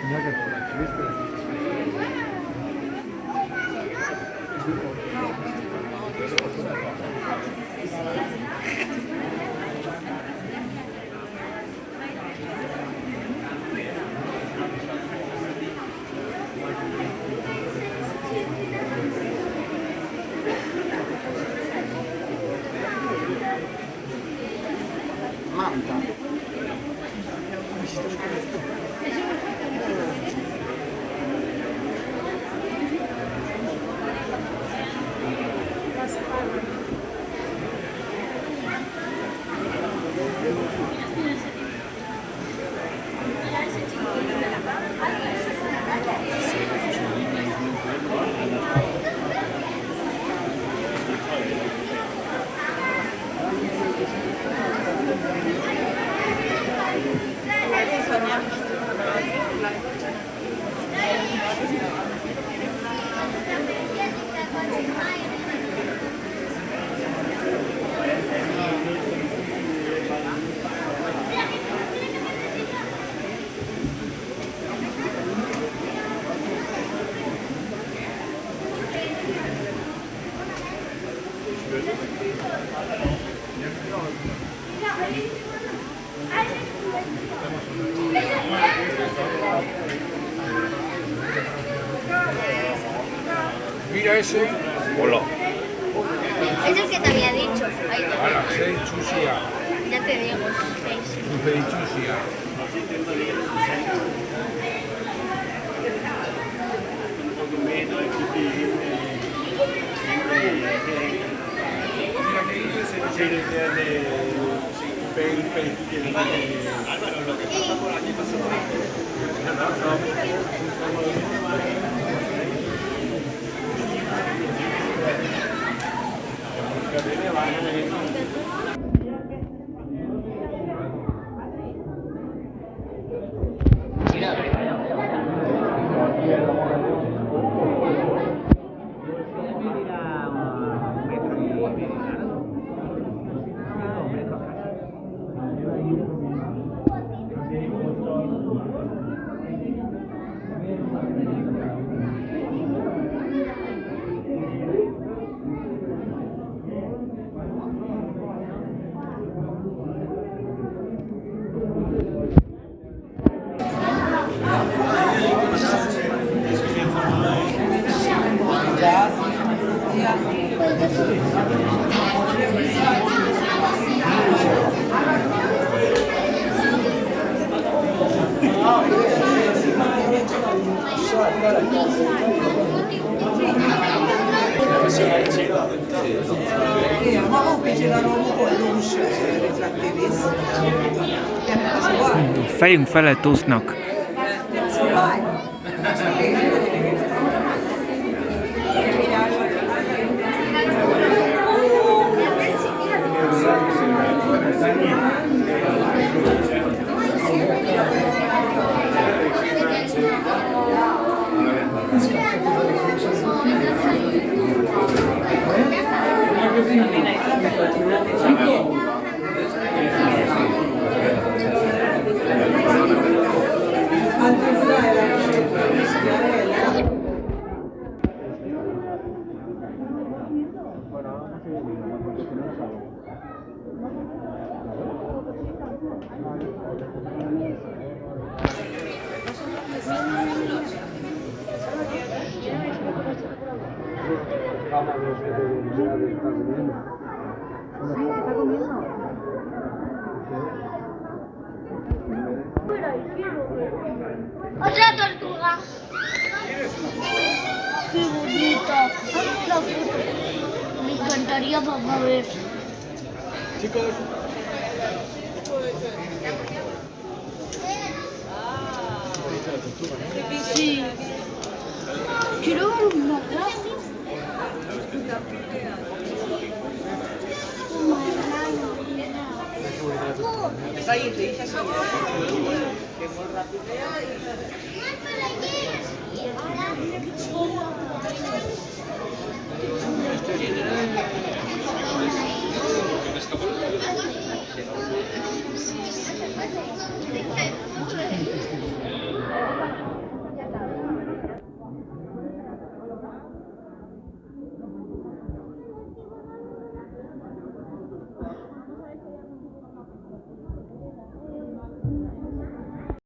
Mira que por aquí, ¿viste? Manta. Mira ese. Hola. Es el que te había dicho. Ahí te Hola, sei Chusia. Ya te digo, 6. Sei Chusia. Álvaro, lo que pasa por aquí pasa por aquí. Fejünk felett úsznak. Otra tortuga. Qué bonita. Hazme la foto. Me encantaría, papá, ver. Chicos. Sí. Quiero ver una más. Oh my Sai, se dice así. Que muy rápido.